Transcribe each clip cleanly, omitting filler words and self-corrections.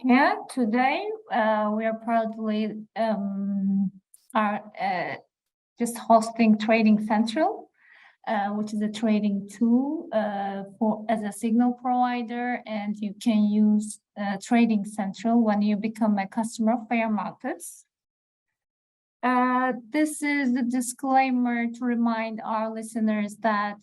Yeah, today we are proudly just hosting Trading Central, which is a trading tool as a signal provider, and you can use Trading Central when you become a customer of FairMarkets. This is the disclaimer to remind our listeners that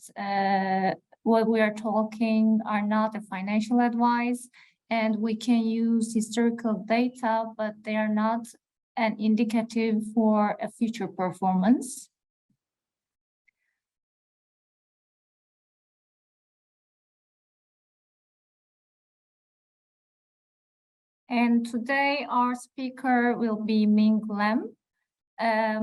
what we are talking are not a financial advice, and we can use historical data, but they are not an indicative for a future performance. And today our speaker will be Ming Lam.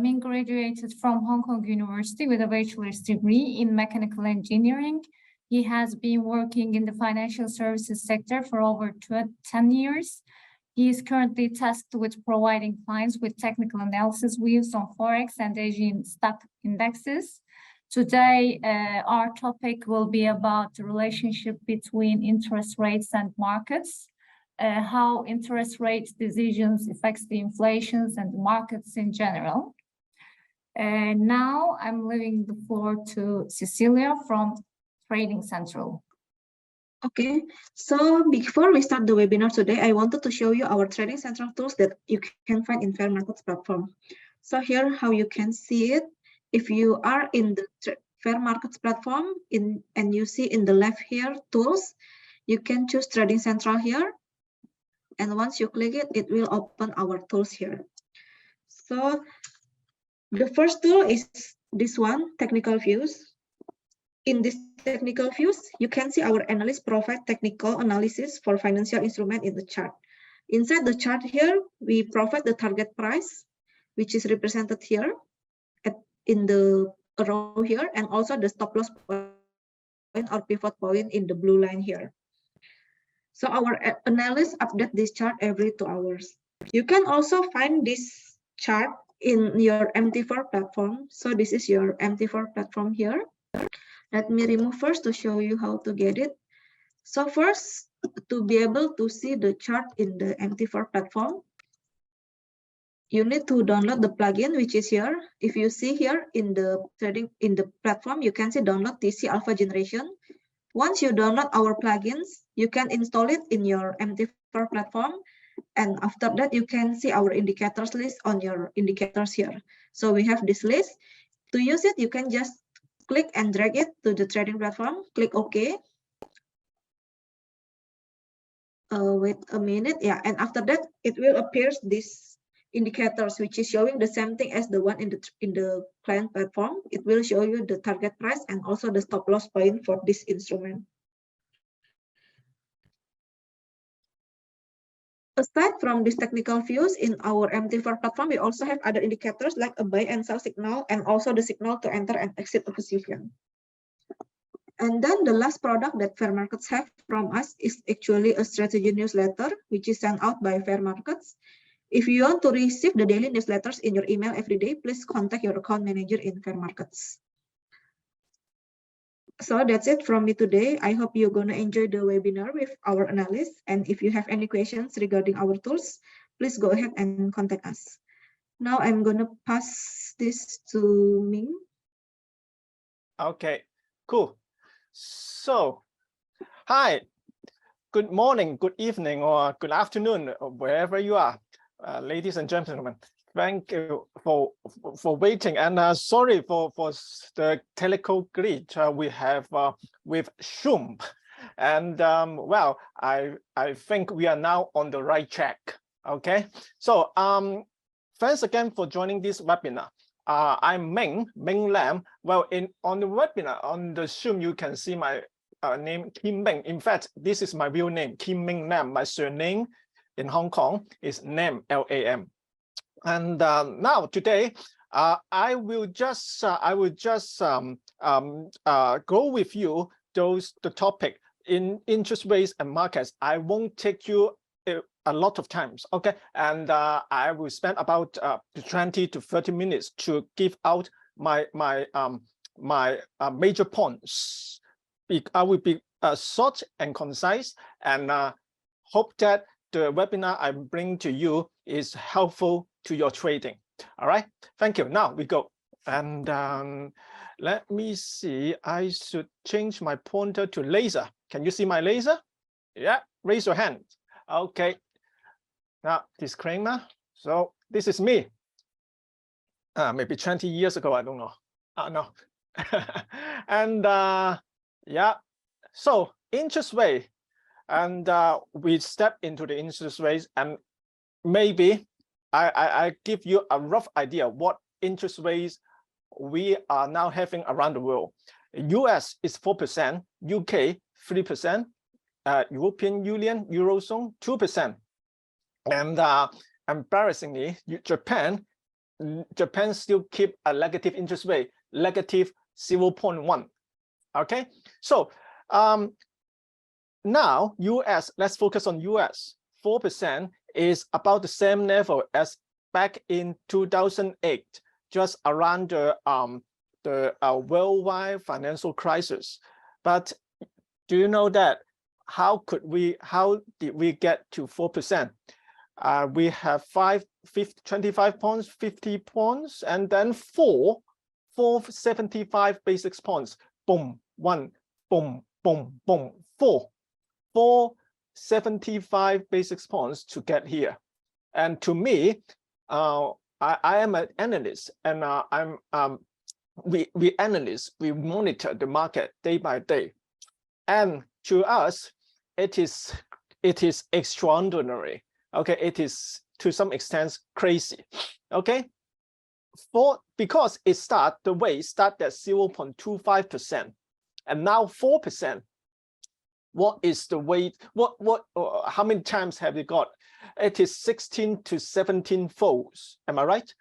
Ming graduated from Hong Kong University with a bachelor's degree in mechanical engineering. He has been working in the financial services sector for over 10 years. He is currently tasked with providing clients with technical analysis views on Forex and Asian stock indexes. Today, our topic will be about the relationship between interest rates and markets, how interest rate decisions affects the inflations and the markets in general. Now I'm leaving the floor to Cecilia from Trading Central. Okay, so before we start the webinar today, I wanted to show you our Trading Central tools that you can find in FairMarkets platform. So here, how you can see it. If you are in the FairMarkets platform and you see in the left here, tools, you can choose Trading Central here. And once you click it, it will open our tools here. So the first tool is this one, technical views. In this technical views, you can see our analysts provide technical analysis for financial instrument in the chart. Inside the chart here, we provide the target price, which is represented here in the row here, and also the stop loss point or pivot point in the blue line here. So our analysts update this chart every 2 hours. You can also find this chart in your MT4 platform. So this is your MT4 platform here. Let me remove first to show you how to get it. So first, to be able to see the chart in the MT4 platform, you need to download the plugin, which is here. If you see here in the platform, you can see download TC Alpha Generation. Once you download our plugins, you can install it in your MT4 platform. And after that, you can see our indicators list on your indicators here. So we have this list. To use it, you can just click and drag it to the trading platform. Click OK. Wait a minute. Yeah, and after that, it will appear this indicators, which is showing the same thing as the one in the client platform. It will show you the target price and also the stop loss point for this instrument. Aside from these technical views in our MT4 platform, we also have other indicators like a buy and sell signal and also the signal to enter and exit a position. And then the last product that FairMarkets have from us is actually a strategy newsletter, which is sent out by FairMarkets. If you want to receive the daily newsletters in your email every day, please contact your account manager in FairMarkets. So that's it from me today. I hope you're going to enjoy the webinar with our analysts. And if you have any questions regarding our tools, please go ahead and contact us. Now I'm going to pass this to Ming. Okay, cool. So, hi, good morning, good evening, or good afternoon, wherever you are, ladies and gentlemen. Thank you for waiting, and sorry for the technical glitch we have with Zoom. And well, I think we are now on the right track. Okay, so thanks again for joining this webinar. I'm Ming Lam. Well, on the webinar on the Zoom, you can see my name Kim Ming. In fact, this is my real name, Kim Ming Lam. My surname in Hong Kong is Lam, L-A-M. And now today, I will just go with you the topic in interest rates and markets. I won't take you a lot of times, okay? And I will spend about 20 to 30 minutes to give out my major points. I will be short and concise, and hope that the webinar I bring to you is helpful to your trading. All right, thank you. Now we go. And let me see, I should change my pointer to laser. Can you see my laser? Yeah, raise your hand. Okay. Now, disclaimer. So this is me. Maybe 20 years ago, I don't know. No. And yeah, so interest rate. And we step into the interest rates, and maybe I give you a rough idea what interest rates we are now having around the world. US is 4%, UK 3%, European Union, Eurozone 2%. And embarrassingly, Japan still keep a negative interest rate, negative 0.1. Okay, so now US, let's focus on US. 4% is about the same level as back in 2008, just around the worldwide financial crisis. But do you know that how did we get to 4%? We have 25 points, 50 points, and then 475 basis points. Boom, one, boom, boom, boom, 475 basis points to get here. And to me, I am an analyst, and we analysts, we monitor the market day by day, and to us, it is extraordinary. Okay, it is to some extent crazy. Okay, because it start at 0.25%, and now 4%. What is the weight? How many times have you got? It is 16 to 17 folds. Am I right?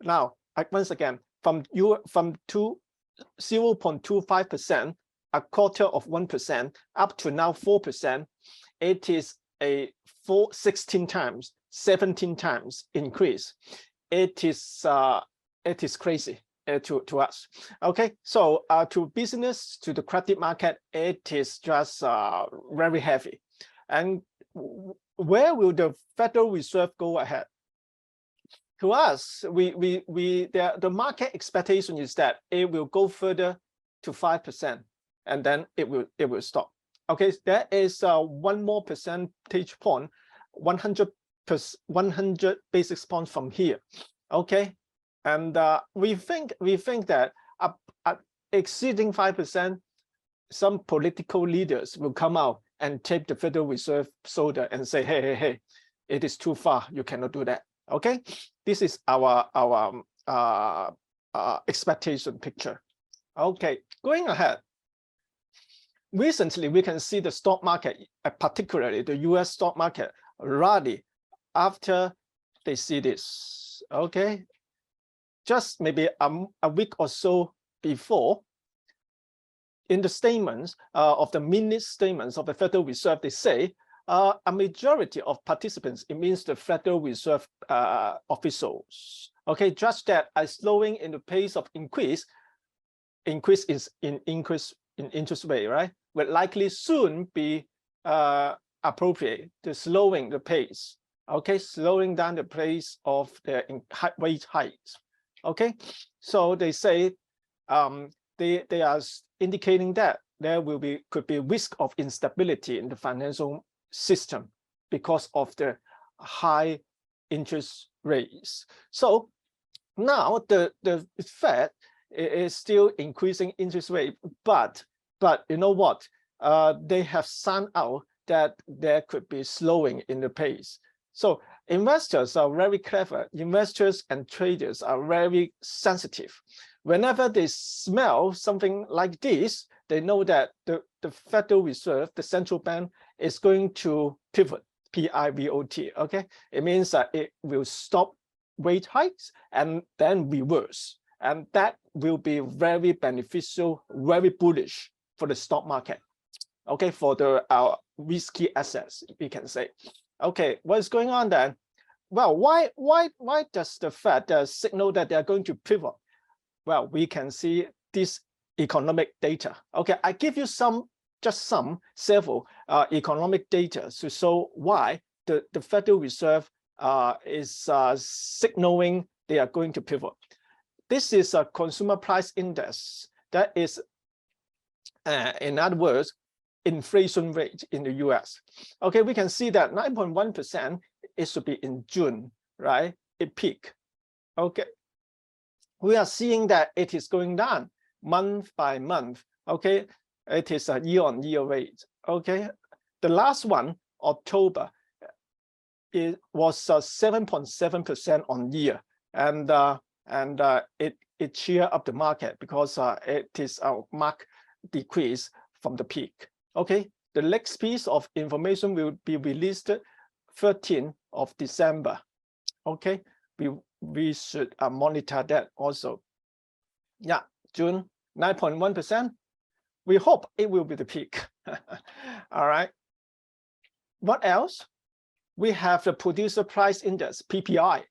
Now, once again, from 0.25%, a quarter of 1%, up to now 4%, it is a 16 times, 17 times increase. It is crazy to us. Okay, so to business, to the credit market, it is just very heavy. And where will the Federal Reserve go ahead? To us, the market expectation is that it will go further to 5%, and then it will stop. Okay, there is one more percentage point, 100 basis points from here. Okay, and we think that exceeding 5%, some political leaders will come out and take the Federal Reserve shoulder and say, hey, it is too far. You cannot do that. Okay, this is our expectation picture. Okay, going ahead. Recently, we can see the stock market, particularly the US stock market, rally after they see this. Okay, just maybe a week or so before, in the statements of the minute statements of the Federal Reserve, they say a majority of participants, it means the Federal Reserve officials, okay, judge that a slowing in the pace of increase in interest rate, right, will likely soon be appropriate to slowing the pace, okay, slowing down the pace of the rate hikes. Okay, so they say they are indicating that there could be risk of instability in the financial system because of the high interest rates. So now the Fed is still increasing interest rate, but you know what? They have signed out that there could be slowing in the pace. So investors are very clever. Investors and traders are very sensitive. Whenever they smell something like this, they know that the Federal Reserve, the central bank, is going to pivot, P-I-V-O-T, okay? It means that it will stop rate hikes and then reverse. And that will be very beneficial, very bullish for the stock market, okay, for our risky assets, we can say. Okay, what's going on then? Well, why does the Fed signal that they are going to pivot? Well, we can see this economic data. Okay, I give you several economic data to show why the Federal Reserve is signaling they are going to pivot. This is a consumer price index. That is, in other words, inflation rate in the US. Okay, we can see that 9.1%, it should be in June, right? It peaked. Okay, we are seeing that it is going down month by month. Okay, it is a year-on-year rate. Okay, the last one, October, it was 7.7% on year, and it cheered up the market because it is a marked decrease from the peak. Okay, the next piece of information will be released 13th of December. Okay, we should monitor that also. Yeah, June 9.1%. We hope it will be the peak. All right. What else? We have the producer price index, PPI,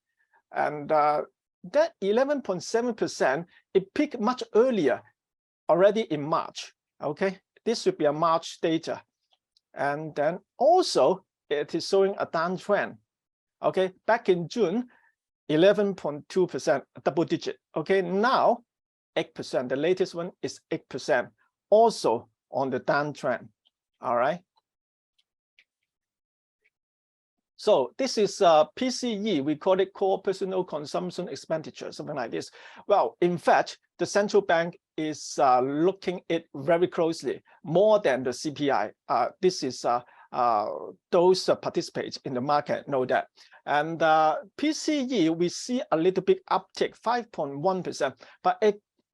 and that 11.7%, it peaked much earlier, already in March. Okay, this should be a March data, and then also it is showing a downtrend. Okay, back in June, 11.2%, double digit. Okay, now 8%. The latest one is 8%, also on the downtrend. All right. So this is PCE, we call it core personal consumption expenditure, something like this. Well, in fact, the central bank is looking it very closely, more than the CPI. This is those participate in the market know that. And PCE, we see a little bit uptick, 5.1%, but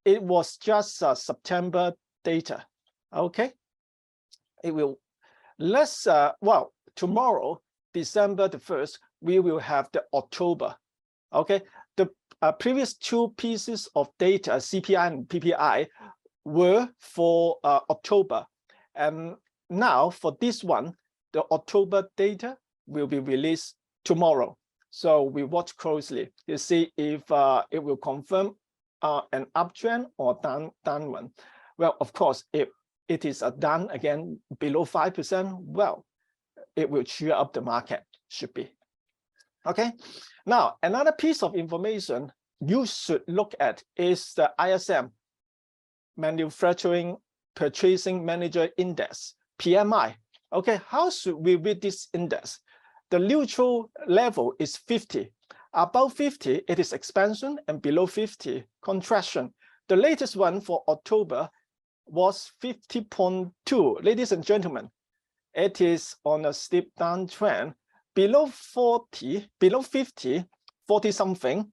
it was just September data. Okay, it will. Let's well, tomorrow, December the 1st, we will have the October. Okay, the previous two pieces of data, CPI and PPI, were for October, and now for this one, the October data will be released tomorrow. So we watch closely to see if it will confirm an uptrend or downward. Well, of course, if it is a down again below 5%, well, it will cheer up the market, should be. Okay, now another piece of information you should look at is the ISM, Manufacturing Purchasing Manager Index, PMI. Okay, how should we read this index? The neutral level is 50. Above 50, it is expansion, and below 50, contraction. The latest one for October was 50.2. Ladies and gentlemen, it is on a steep downtrend. Below 40, below 50, 40 something,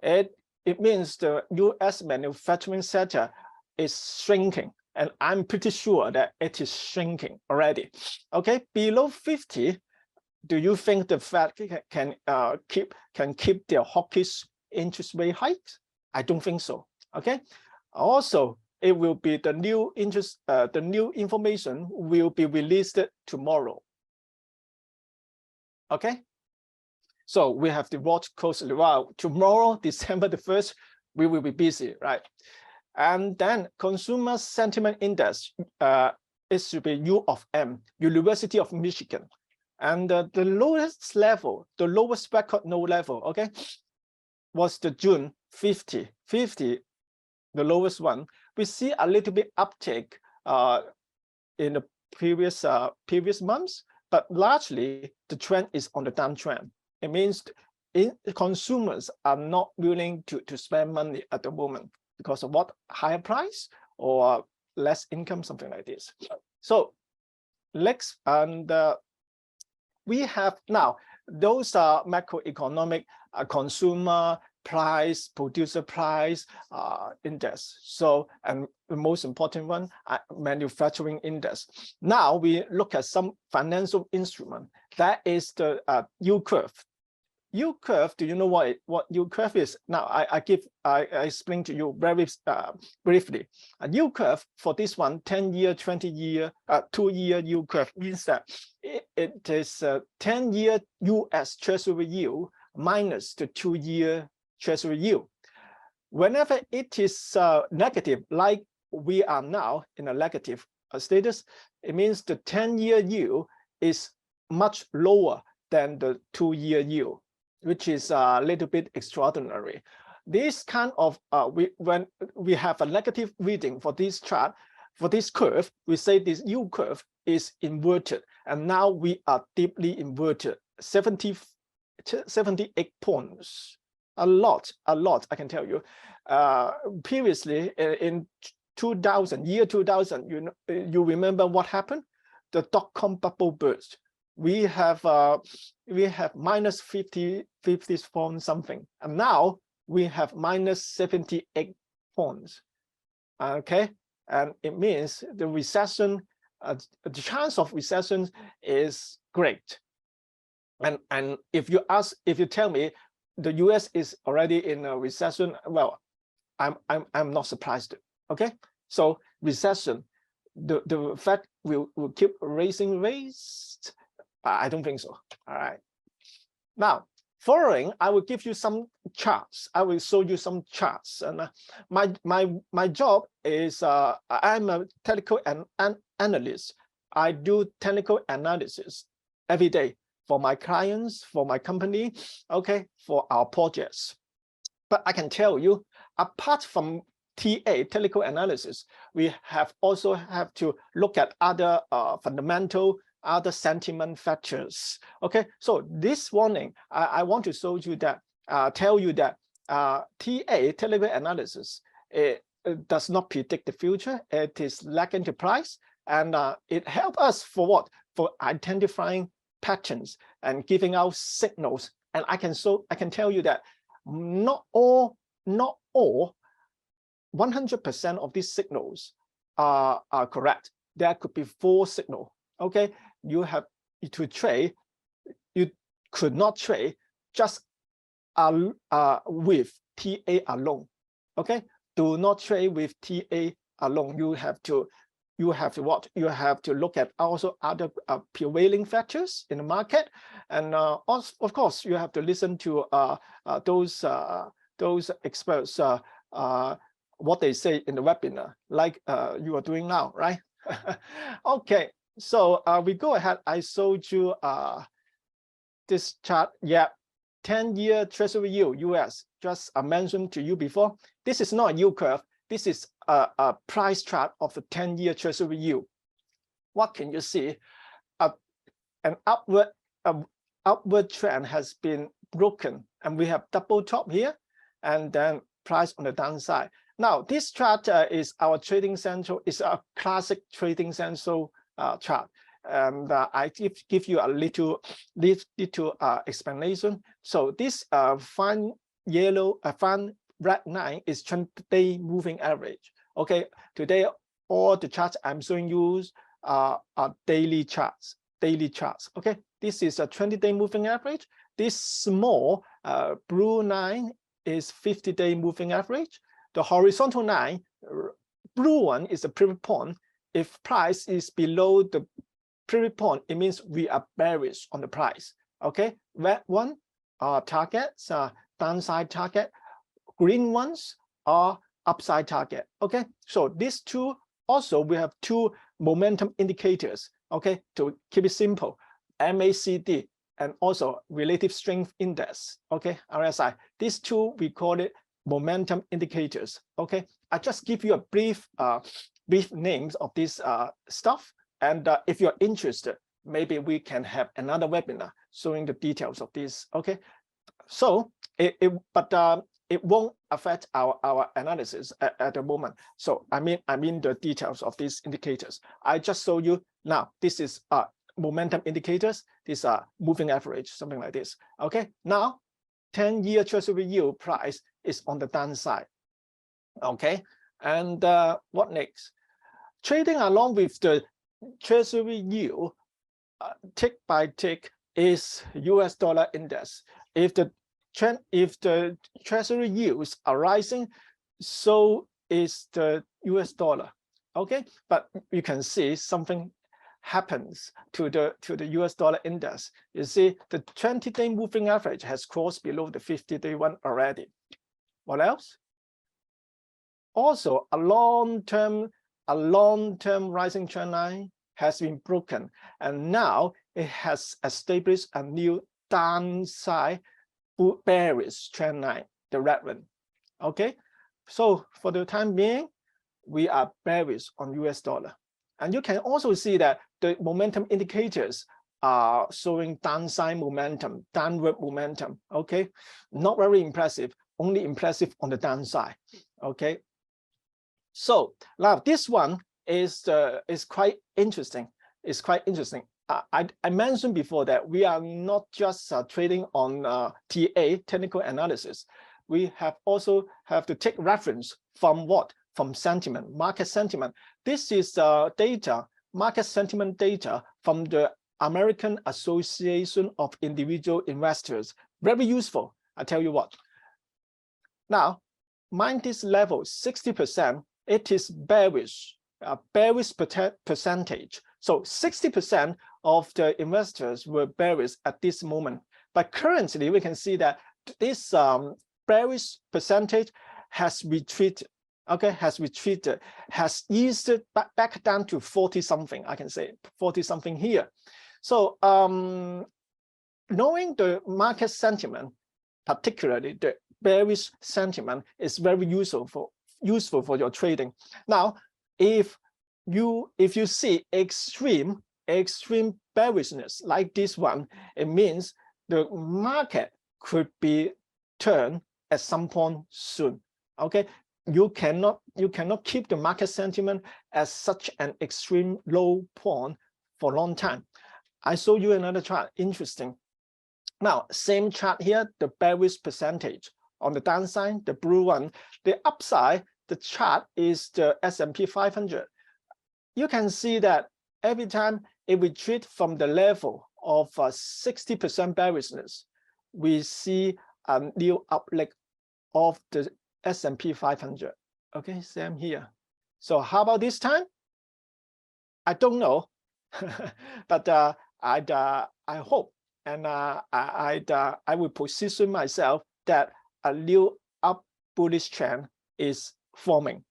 it means the US manufacturing sector is shrinking, and I'm pretty sure that it is shrinking already. Okay, below 50, do you think the Fed can keep their hawkish interest rate hikes? I don't think so. Okay, also it will be the new information will be released tomorrow. Okay, so we have to watch closely. Well, tomorrow, December the 1st, we will be busy, right? And then consumer sentiment index, it should be U of M, University of Michigan. And the lowest level, the lowest record low level, okay, was the June 50, the lowest one. We see a little bit uptick in the previous months, but largely the trend is on the downtrend. It means consumers are not willing to spend money at the moment because of what? Higher price or less income, something like this. So next, and we have now, those are macroeconomic consumer price, producer price index. So, and the most important one, manufacturing index. Now we look at some financial instrument. That is the yield curve. Yield curve, do you know what yield curve is? Now I explain to you very briefly. A yield curve for this one, 10-year, 20-year, 2-year yield curve means that it is 10-year US Treasury yield minus the 2-year Treasury yield. Whenever it is negative, like we are now in a negative status, it means the 10-year yield is much lower than the 2-year yield, which is a little bit extraordinary. This kind of when we have a negative reading for this chart, for this curve, we say this yield curve is inverted, and now we are deeply inverted. 78 points, a lot, I can tell you. Previously, in 2000, year 2000, you remember what happened? The dot-com bubble burst. We have minus 50 points something, and now we have minus 78 points. Okay, and it means the recession, the chance of recession is great. And if you tell me the US is already in a recession, well, I'm not surprised. Okay, so recession, the Fed will keep raising rates. I don't think so. All right. Now, following, I will give you some charts. I will show you some charts. And my job is I'm a technical analyst. I do technical analysis every day for my clients, for my company, okay, for our projects. But I can tell you, apart from TA, technical analysis, we also have to look at other fundamental, other sentiment factors. Okay, so this morning, I want to show you that, tell you that TA, technical analysis, it does not predict the future. It is lagging the price, and it helps us for what? For identifying patterns and giving out signals. And I can tell you that not all 100% of these signals are correct. There could be 4 signals. Okay, you have to trade. You could not trade just with TA alone. Okay, do not trade with TA alone. You have to what? You have to look at also other prevailing factors in the market, and also, of course, you have to listen to those experts, what they say in the webinar, like you are doing now, right? Okay, so we go ahead. I showed you this chart. Yeah, 10-year Treasury yield US. Just I mentioned to you before. This is not a yield curve. This is a price chart of the 10-year Treasury yield. What can you see? An upward trend has been broken, and we have double top here, and then price on the downside. Now, this chart is our trading central. It's a classic trading central chart, and I give you a little explanation. So this fine red line is 20-day moving average. Okay, today all the charts I'm showing you are daily charts. Okay, this is a 20-day moving average. This small blue line is 50-day moving average. The horizontal line, blue one, is the pivot point. If price is below the pivot point, it means we are bearish on the price. Okay, red one are targets, downside target. Green ones are upside target. Okay, so these two, also we have 2 momentum indicators. Okay, to keep it simple, MACD and also relative strength index. Okay, RSI. These 2 we call it momentum indicators. Okay, I just give you a brief names of this stuff, and if you're interested, maybe we can have another webinar showing the details of this. Okay, so it won't affect our analysis at the moment. So I mean the details of these indicators. I just show you now. This is momentum indicators. These are moving average, something like this. Okay, now 10-year Treasury yield price is on the downside. Okay, and what next? Trading along with the Treasury yield, tick by tick, is US dollar index. If the Treasury yields are rising, so is the US dollar. Okay, but you can see something happens to the US dollar index. You see the 20-day moving average has crossed below the 50-day one already. What else? Also, a long-term rising trend line has been broken, and now it has established a new downside bearish trend line, the red one. Okay, so for the time being, we are bearish on US dollar. And you can also see that the momentum indicators are showing downside momentum, downward momentum. Okay, not very impressive, only impressive on the downside. Okay, so now this one is quite interesting. It's quite interesting. I mentioned before that we are not just trading on TA, technical analysis. We also have to take reference from what? From sentiment, market sentiment. This is data, market sentiment data from the American Association of Individual Investors. Very useful, I tell you what. Now, mind this level, 60%, it is bearish, bearish percentage. So 60% of the investors were bearish at this moment. But currently, we can see that this bearish percentage has retreated. Okay, has retreated, has eased back down to 40 something. I can say 40 something here. So knowing the market sentiment, particularly the bearish sentiment, is very useful for your trading. Now, if you see extreme bearishness like this one, it means the market could be turned at some point soon. Okay. You cannot keep the market sentiment as such an extreme low point for a long time. I show you another chart, interesting. Now, same chart here, the bearish percentage. On the downside, the blue one. The upside, the chart is the S&P 500. You can see that every time it retreats from the level of 60% bearishness, we see a new uplift of the S&P 500. Okay, same here. So how about this time? I don't know, but I hope and I will position myself that a new up bullish trend is forming.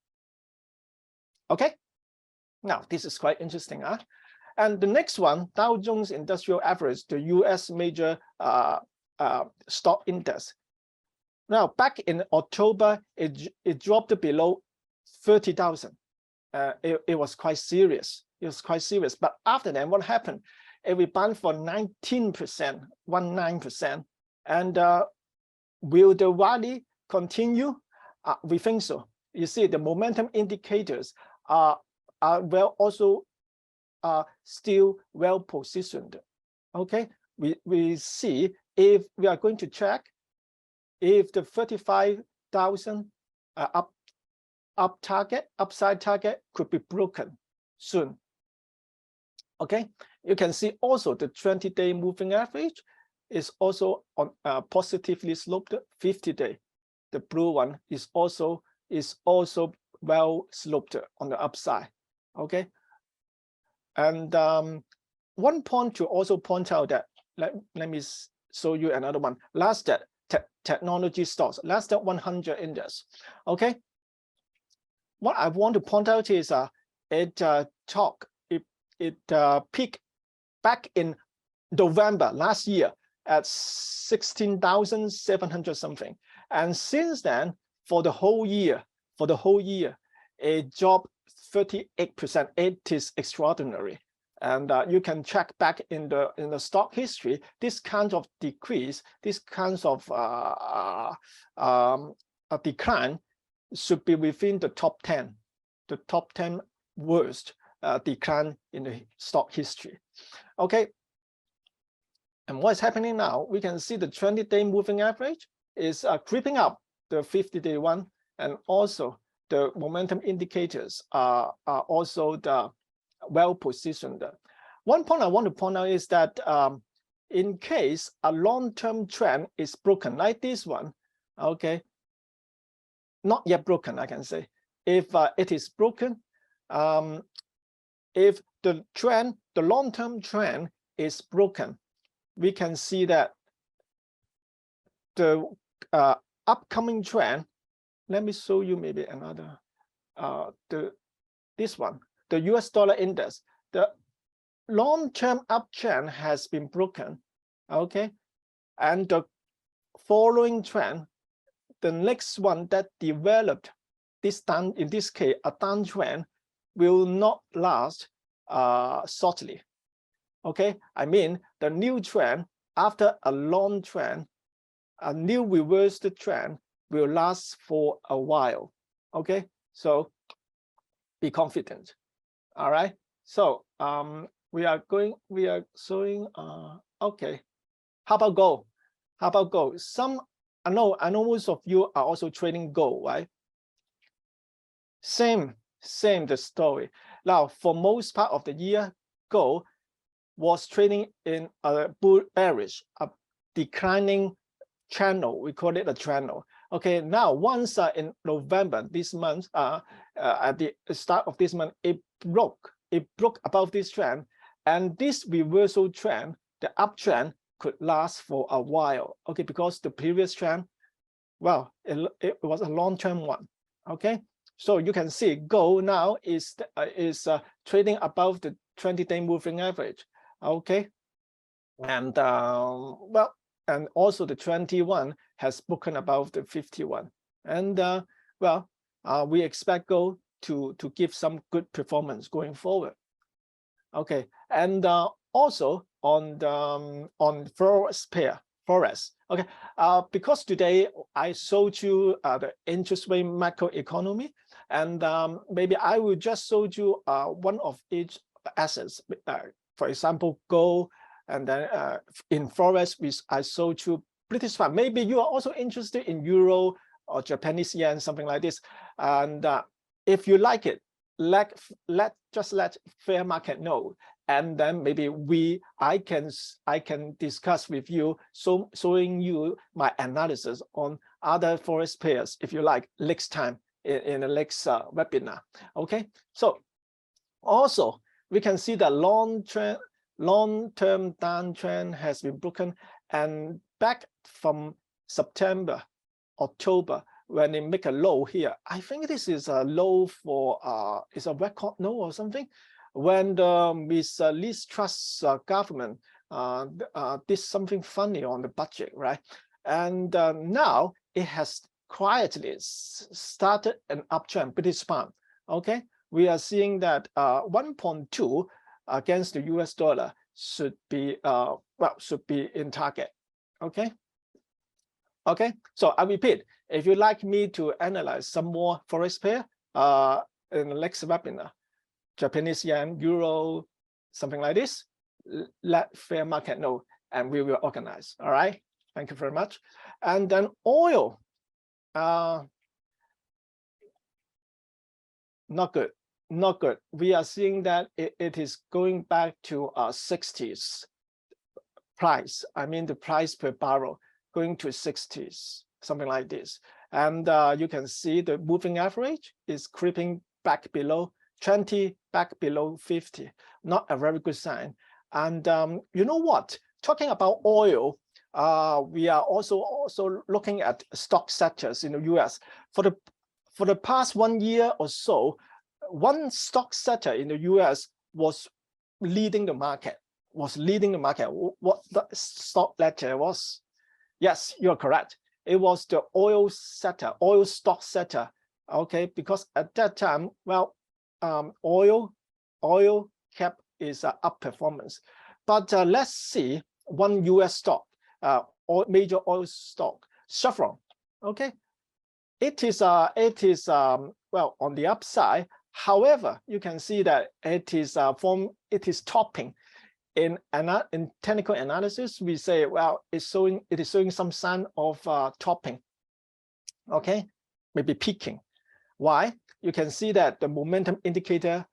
Okay, now this is quite interesting. And the next one, Dow Jones Industrial Average, the US major stock index. Now, back in October, it dropped below 30,000. It was quite serious. It was quite serious. But after that, what happened? It rebounded for 19%, 19%. And will the rally continue? We think so. You see, the momentum indicators are still well positioned. Okay, we see if we are going to check if the 35,000 upside target could be broken soon. Okay, you can see also the 20-day moving average is also on positively sloped. 50-day, the blue one is also well sloped on the upside. Okay, and one point to also point out that let me show you another one. Last technology stocks, last 100 index. Okay, what I want to point out is it peaked back in November last year at 16,700 something, and since then for the whole year it dropped 38%. It is extraordinary. And you can check back in the stock history, this kind of decrease, this kind of a decline should be within the top 10 worst decline in the stock history. Okay, and what's happening now? We can see the 20-day moving average is creeping up the 50-day one, and also the momentum indicators are also well positioned. One point I want to point out is that in case a long-term trend is broken, like this one, okay, not yet broken, I can say. If it is broken, if the long-term trend is broken, we can see that the upcoming trend. Let me show you maybe another. This one, the US dollar index, the long-term uptrend has been broken. Okay, And the following trend, the next one that developed this down, in this case, a downtrend, will not last shortly. Okay, I mean the new trend after a long trend, a new reversed trend will last for a while. Okay, so be confident. All right. So we are showing. Okay, how about gold? How about gold? I know most of you are also trading gold, right? Same the story. Now, for most part of the year, gold was trading in a bearish, a declining channel. We call it a channel. Okay, now once in November this month, at the start of this month, it broke above this trend, and this reversal trend, the uptrend, could last for a while. Okay, because the previous trend, well, it was a long-term one. Okay, so you can see gold now is trading above the 20-day moving average. Okay, and well, and also the 21 has broken above the 51, and well, we expect gold to give some good performance going forward. Okay, and also on the forex pair. Okay, because today I showed you the interest rate macroeconomy, and maybe I will just show you one of each assets. For example, gold, and then in forex, which I showed you British pound. Maybe you are also interested in euro or Japanese yen, something like this. And if you like it, just let fair market know, and then maybe I can discuss with you, showing you my analysis on other forex pairs if you like next time in the next webinar. Okay, so also we can see the long-term downtrend has been broken, and back from September, October, when they make a low here, I think this is a low for is a record low or something, when the Liz Truss government did something funny on the budget, right? And now it has quietly started an uptrend, British pound. Okay, we are seeing that 1.2 against the US dollar should be in target. Okay. Okay, so I repeat, if you'd like me to analyze some more forex pair in the next webinar, Japanese yen, euro, something like this, let fair market know, and we will organize. All right, thank you very much. And then oil, not good. We are seeing that it is going back to 60s price. I mean the price per barrel going to 60s, something like this. And you can see the moving average is creeping back below 20, back below 50. Not a very good sign. And you know what? Talking about oil, we are also looking at stock sectors in the US. For the past 1 year or so, one stock sector in the US was leading the market. What the stock sector was? Yes, you're correct. It was the oil sector, oil stock sector. Okay, because at that time, well, oil kept its up performance. But let's see one US stock, major oil stock, Chevron. Okay, it is well on the upside. However, you can see that it is topping. In technical analysis, we say, well, it is showing some sign of topping. Okay, maybe peaking. Why? You can see that the momentum indicator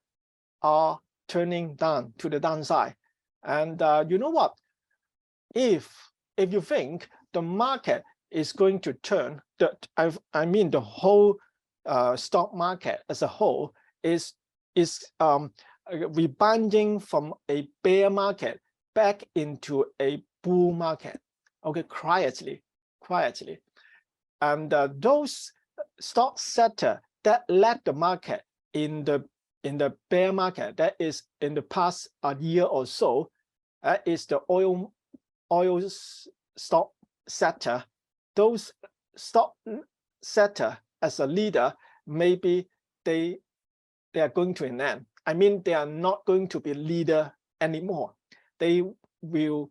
are turning down to the downside. And you know what? If you think the market is going to turn, I mean the whole stock market as a whole is rebounding from a bear market back into a bull market. Okay, quietly. And those stock sector that led the market in the bear market, that is in the past year or so, is the oil stock sector, those stock sector as a leader, maybe they are going to an end. I mean, they are not going to be leader anymore. They will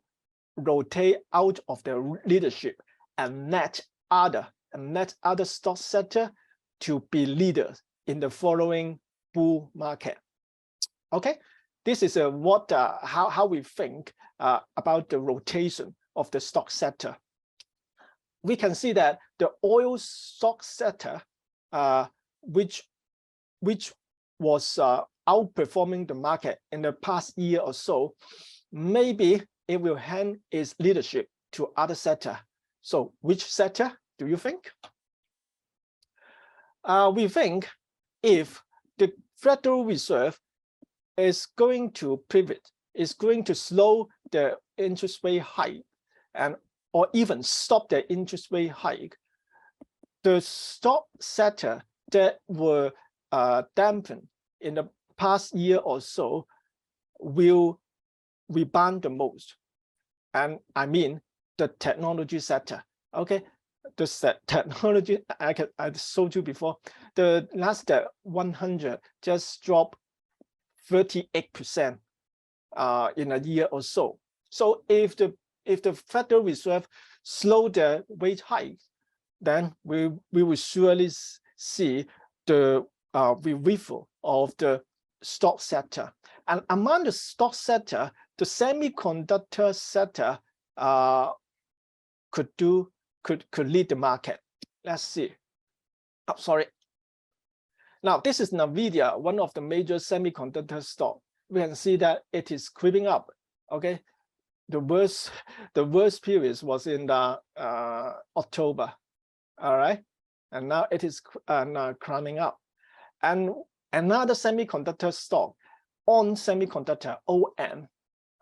rotate out of their leadership and let other stock sector to be leaders in the following bull market. Okay, this is how we think about the rotation of the stock sector. We can see that the oil stock sector, which was outperforming the market in the past year or so, maybe it will hand its leadership to other sector. So which sector do you think? We think if the Federal Reserve is going to pivot, is going to slow the interest rate hike, or even stop the interest rate hike, the stock sector that were dampened in the past year or so will rebound the most. And I mean the technology sector. Okay, the technology, I showed you before, the Nasdaq 100 just dropped 38% in a year or so. So if the Federal Reserve slow the rate hike, then we will surely see the revival of the stock sector. And among the stock sector, the semiconductor sector could lead the market. Let's see. Oh, sorry. Now this is NVIDIA, one of the major semiconductor stock. We can see that it is creeping up. Okay, the worst period was in the October. All right, and now it is now climbing up. And another semiconductor stock, on semiconductor ON,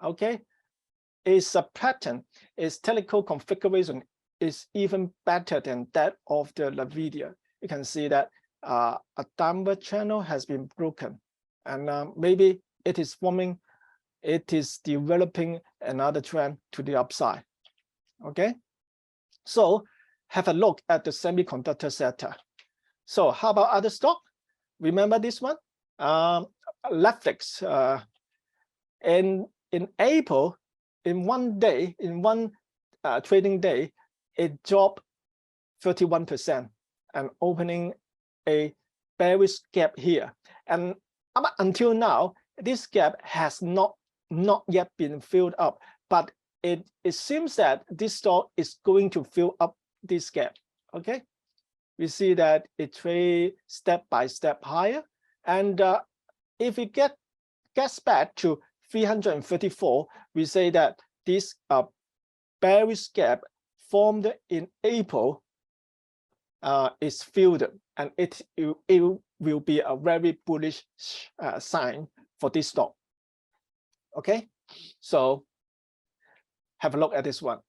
okay, is a pattern. Its technical configuration is even better than that of the NVIDIA. You can see that a downward channel has been broken, and maybe it is forming, it is developing another trend to the upside. Okay, so have a look at the semiconductor sector. So how about other stock? Remember this one, Netflix. In April, in one day, in one trading day, it dropped 31% and opening a bearish gap here. And up until now, this gap has not yet been filled up, but it seems that this stock is going to fill up this gap. Okay, we see that it trades step by step higher, and if it gets back to 334, we say that this bearish gap formed in April is filled, and it will be a very bullish sign for this stock. Okay, so have a look at this one.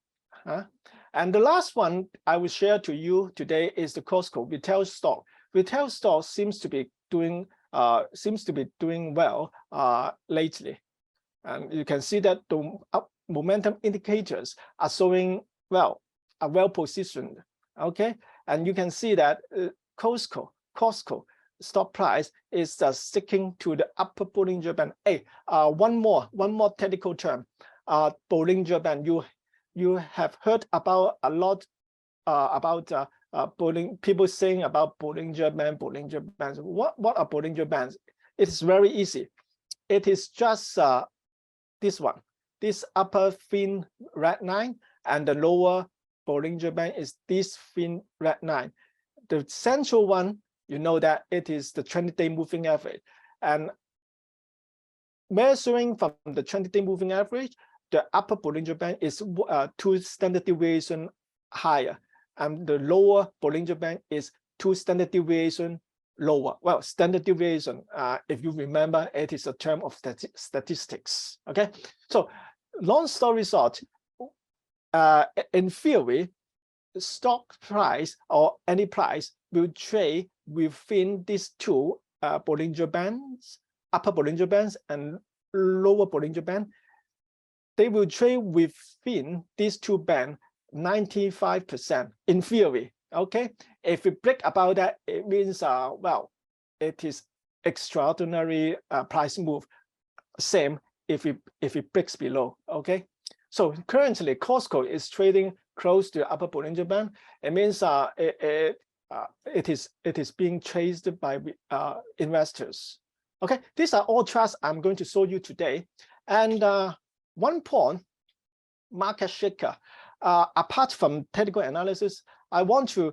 And the last one I will share to you today is the Costco retail stock. Retail stock seems to be doing well lately, and you can see that the momentum indicators are showing well, are well positioned. Okay, and you can see that Costco stock price is sticking to the upper Bollinger Band. Hey, one more technical term, Bollinger Band. You have heard about a lot about people saying about Bollinger Bands. What are Bollinger Bands? It's very easy. It is just this one, this upper thin red line, and the lower Bollinger Band is this thin red line. The central one, you know that it is the 20-day moving average. And measuring from the 20-day moving average, the upper Bollinger Band is 2 standard deviation higher, and the lower Bollinger Band is 2 standard deviation lower. Well, standard deviation, if you remember, it is a term of statistics. Okay, so long story short, in theory, stock price or any price will trade within these two Bollinger Bands, upper Bollinger Bands and lower Bollinger Band. They will trade within these two bands 95% in theory. Okay, if we break about that, it means well, it is extraordinary price move. Same if it breaks below. Okay, so currently Costco is trading close to the upper Bollinger Band. It means it is being chased by investors. Okay, these are all charts I'm going to show you today. And one point, market shaker. Apart from technical analysis, I want to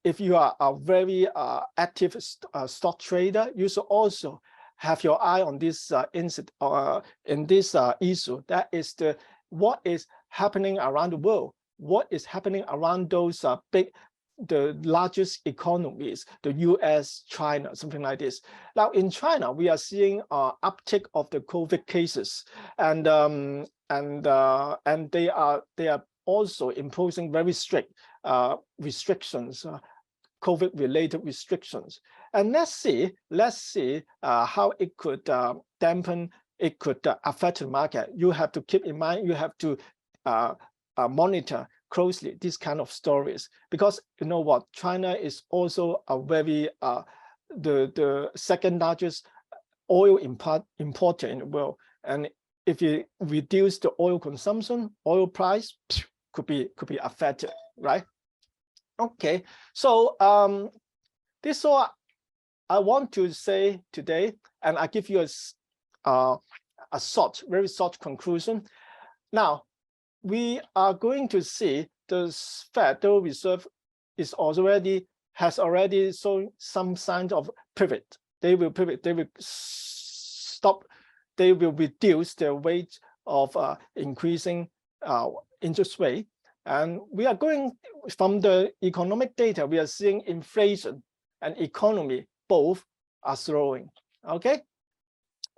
if you are a very active stock trader, you should also have your eye on this in this issue. That is what is happening around the world. What is happening around those the largest economies, the US, China, something like this. Now in China, we are seeing an uptick of the COVID cases, and they are also imposing very strict restrictions, COVID-related restrictions. And let's see how it could dampen, it could affect the market. You have to keep in mind, you have to monitor closely these kind of stories, because you know what, China is also a very the second largest oil importer in the world, and if you reduce the oil consumption, oil price could be affected, right? Okay, so this is all I want to say today, and I give you a very short conclusion. Now, we are going to see the Federal Reserve has already shown some signs of pivot. They will pivot. They will stop. They will reduce their rate of increasing interest rate. And we are going from the economic data. We are seeing inflation and economy both are slowing. Okay,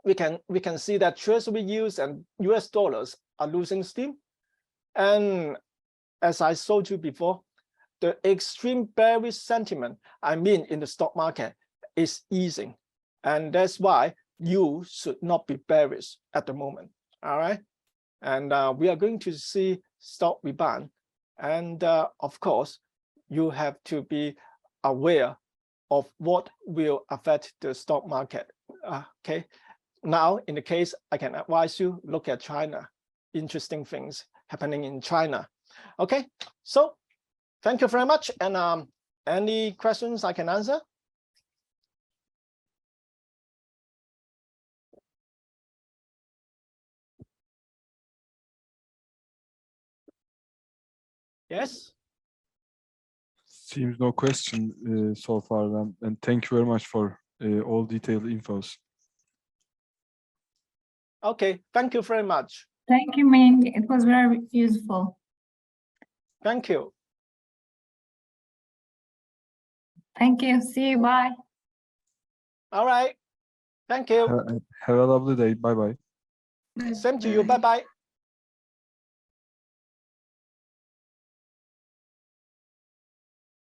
we can see that Treasury yields and US dollars are losing steam. And as I showed you before, the extreme bearish sentiment, I mean, in the stock market is easing. And that's why you should not be bearish at the moment. All right. And we are going to see stock rebound. And of course, you have to be aware of what will affect the stock market. Okay. Now, in the case, I can advise you, look at China. Interesting things happening in China. Okay, so thank you very much. And any questions I can answer? Yes. Seems no question so far, and thank you very much for all detailed infos. Okay, thank you very much. Thank you, Ming. It was very useful. Thank you. Thank you. See you. Bye. All right. Thank you. Have a lovely day. Bye-bye. Same to you. Bye-bye.